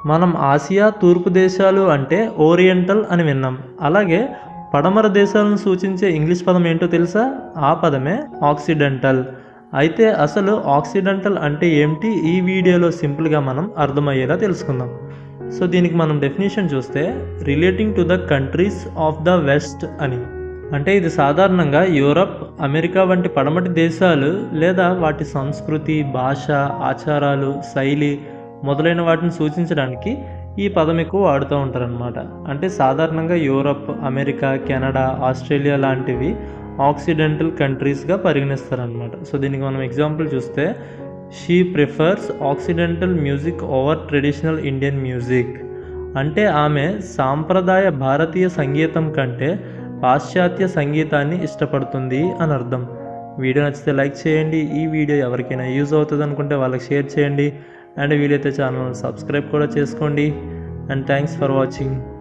మనం ఆసియా తూర్పు దేశాలు అంటే ఓరియంటల్ అని విన్నాం. అలాగే పడమర దేశాలను సూచించే ఇంగ్లీష్ పదం ఏంటో తెలుసా? ఆ పదమే ఆక్సిడెంటల్. అయితే అసలు ఆక్సిడెంటల్ అంటే ఏమిటి ఈ వీడియోలో సింపుల్గా మనం అర్థమయ్యేలా తెలుసుకుందాం. సో దీనికి మనం డెఫినేషన్ చూస్తే relating to the countries of the west అని. అంటే ఇది సాధారణంగా యూరప్, అమెరికా వంటి పడమటి దేశాలు లేదా వాటి సంస్కృతి, భాష, ఆచారాలు, శైలి మొదలైన వాటిని సూచించడానికి ఈ పదం ఎక్కువ వాడుతూ ఉంటారనమాట. అంటే సాధారణంగా యూరప్, అమెరికా, కెనడా, ఆస్ట్రేలియా లాంటివి ఆక్సిడెంటల్ కంట్రీస్గా పరిగణిస్తారనమాట. సో దీనికి మనం ఎగ్జాంపుల్ చూస్తే she prefers accidental music over traditional Indian music. అంటే ఆమె సాంప్రదాయ భారతీయ సంగీతం కంటే పాశ్చాత్య సంగీతాన్ని ఇష్టపడుతుంది అని అర్థం. వీడియో నచ్చితే లైక్ చేయండి. ఈ వీడియో ఎవరికైనా యూజ్ అవుతుంది అనుకుంటే వాళ్ళకి షేర్ చేయండి. అండ్ వీలైతే ఛానల్ సబ్స్క్రైబ్ కూడా చేసుకోండి. And thanks for watching.